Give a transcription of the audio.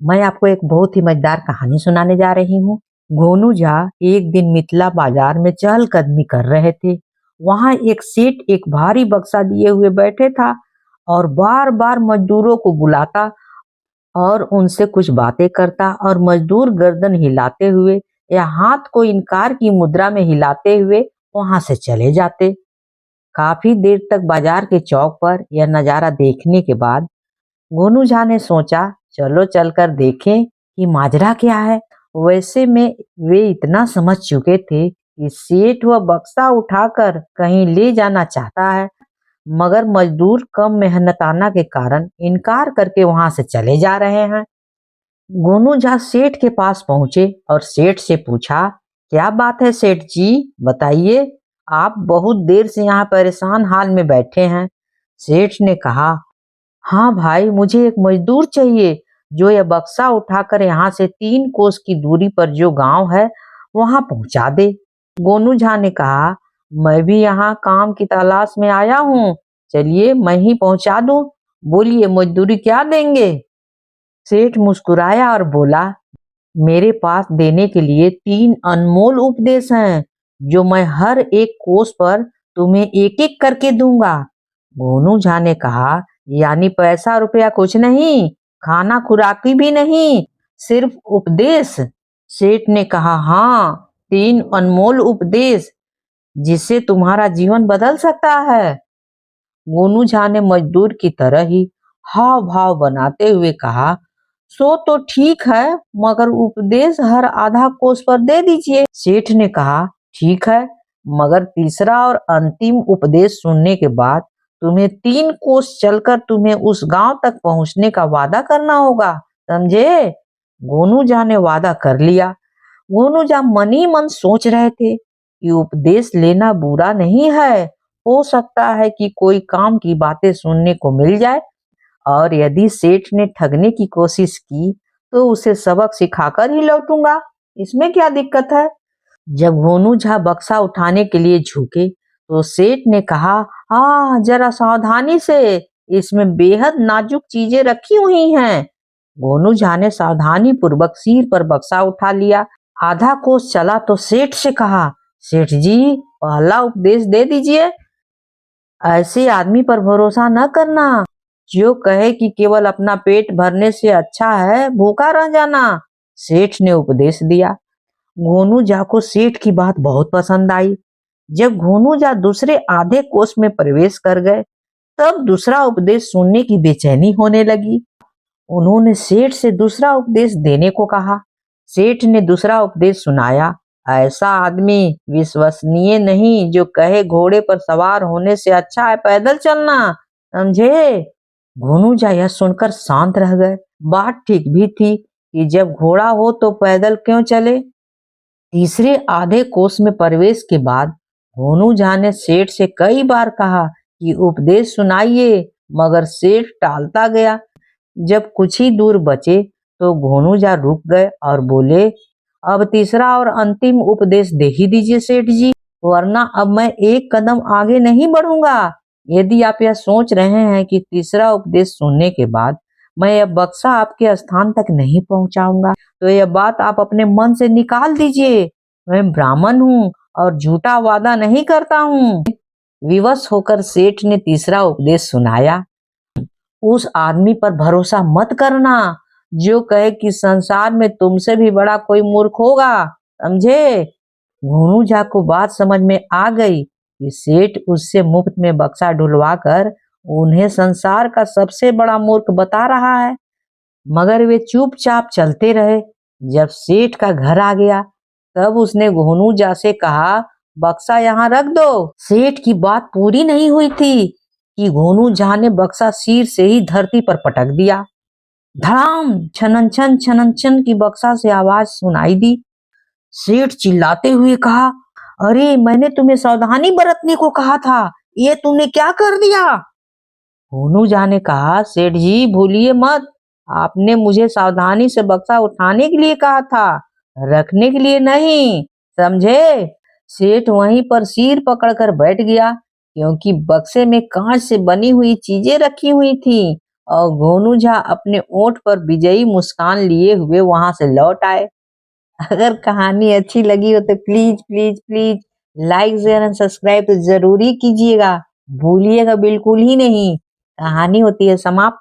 मैं आपको एक बहुत ही मजेदार कहानी सुनाने जा रही हूँ। गोनू झा एक दिन मिथिला बाजार में चहलकदमी कर रहे थे। वहां एक सेठ एक भारी बक्सा लिए हुए बैठे था और बार बार मजदूरों को बुलाता और उनसे कुछ बातें करता और मजदूर गर्दन हिलाते हुए या हाथ को इनकार की मुद्रा में हिलाते हुए वहां से चले जाते। काफी देर तक बाजार के चौक पर यह नजारा देखने के बाद गोनू झा ने सोचा, चलो चलकर देखें कि माजरा क्या है। वैसे में वे इतना समझ चुके थे कि सेठ वह बक्सा उठाकर कहीं ले जाना चाहता है, मगर मजदूर कम मेहनताना के कारण इनकार करके वहां से चले जा रहे हैं। गोनू झा सेठ के पास पहुंचे और सेठ से पूछा, क्या बात है सेठ जी, बताइए, आप बहुत देर से यहाँ परेशान हाल में बैठे हैं। सेठ ने कहा, हाँ भाई, मुझे एक मजदूर चाहिए जो यह बक्सा उठाकर यहाँ से 3 कोस की दूरी पर जो गांव है वहां पहुंचा दे। गोनू झा ने कहा, मैं भी यहाँ काम की तलाश में आया हूँ, चलिए मैं ही पहुंचा दूं। बोलिए मजदूरी क्या देंगे। सेठ मुस्कुराया और बोला, मेरे पास देने के लिए 3 अनमोल उपदेश हैं जो मैं हर एक कोस पर तुम्हें एक एक करके दूंगा। गोनू झा ने कहा, यानी पैसा रुपया कुछ नहीं, खाना खुराकी भी नहीं, सिर्फ उपदेश। सेठ ने कहा, हाँ, 3 अनमोल उपदेश जिससे तुम्हारा जीवन बदल सकता है। गोनू झा ने मजदूर की तरह ही हाव भाव बनाते हुए कहा, सो तो ठीक है, मगर उपदेश हर आधा कोस पर दे दीजिए। सेठ ने कहा, ठीक है, मगर तीसरा और अंतिम उपदेश सुनने के बाद तुम्हें 3 कोस चलकर तुम्हें उस गांव तक पहुंचने का वादा करना होगा, समझे। गोनू झा ने वादा कर लिया। गोनू झा मन ही मन सोच रहे थे कि उपदेश लेना बुरा नहीं है, हो सकता है कि कोई काम की बातें सुनने को मिल जाए, और यदि सेठ ने ठगने की कोशिश की तो उसे सबक सिखाकर ही लौटूंगा, इसमें क्या दिक्कत है। जब गोनू झा बक्सा उठाने के लिए झुके तो सेठ ने कहा, हाँ जरा सावधानी से, इसमें बेहद नाजुक चीजें रखी हुई हैं। गोनू झा ने सावधानी पूर्वक सिर पर बक्सा उठा लिया। आधा कोस चला तो सेठ से कहा, सेठ जी, पहला उपदेश दे दीजिए। ऐसे आदमी पर भरोसा न करना जो कहे कि केवल अपना पेट भरने से अच्छा है भूखा रह जाना, सेठ ने उपदेश दिया। गोनू झा को सेठ की बात बहुत पसंद आई। जब गोनू झा दूसरे आधे कोस में प्रवेश कर गए तब दूसरा उपदेश सुनने की बेचैनी होने लगी। उन्होंने सेठ से दूसरा उपदेश देने को कहा। सेठ ने दूसरा उपदेश सुनाया, ऐसा आदमी विश्वसनीय नहीं जो कहे घोड़े पर सवार होने से अच्छा है पैदल चलना, समझे। गोनू झा यह सुनकर शांत रह गए। बात ठीक भी थी कि जब घोड़ा हो तो पैदल क्यों चले। तीसरे आधे कोस में प्रवेश के बाद गोनू झा ने सेठ से कई बार कहा कि उपदेश सुनाइए, मगर सेठ टालता गया। जब कुछ ही दूर बचे तो गोनू झा रुक गए और बोले, अब तीसरा और अंतिम उपदेश दे ही दीजिए सेठ जी, वरना अब मैं एक कदम आगे नहीं बढ़ूंगा। यदि आप यह सोच रहे हैं कि तीसरा उपदेश सुनने के बाद मैं यह बक्सा आपके स्थान तक नहीं पहुंचाऊंगा तो यह बात आप अपने मन से निकाल दीजिए। मैं ब्राह्मण हूँ और झूठा वादा नहीं करता हूँ। विवश होकर सेठ ने तीसरा उपदेश सुनाया, उस आदमी पर भरोसा मत करना जो कहे कि संसार में तुमसे भी बड़ा कोई मूर्ख होगा, समझे। गोनू झा को बात समझ में आ गई कि सेठ उससे मुफ्त में बक्सा ढुलवा कर उन्हें संसार का सबसे बड़ा मूर्ख बता रहा है, मगर वे चुपचाप चलते रहे। जब सेठ का घर आ गया तब उसने गोनू झा से कहा, बक्सा यहाँ रख दो। सेठ की बात पूरी नहीं हुई थी कि गोनू झा ने बक्सा सिर से ही धरती पर पटक दिया। धड़ाम, छनन छन की बक्सा से आवाज सुनाई दी। सेठ चिल्लाते हुए कहा, अरे मैंने तुम्हें सावधानी बरतने को कहा था, ये तुमने क्या कर दिया। गोनू झा ने कहा, सेठ जी भूलिए मत, आपने मुझे सावधानी से बक्सा उठाने के लिए कहा था, रखने के लिए नहीं, समझे। सेठ वहीं पर सिर पकड़कर बैठ गया क्योंकि बक्से में कांच से बनी हुई चीजें रखी हुई थी और गोनू झा अपने ओंठ पर विजयी मुस्कान लिए हुए वहां से लौट आए। अगर कहानी अच्छी लगी हो तो please please please like share and subscribe तो जरूरी कीजिएगा, भूलिएगा बिल्कुल ही नहीं। कहानी होती है समाप्त।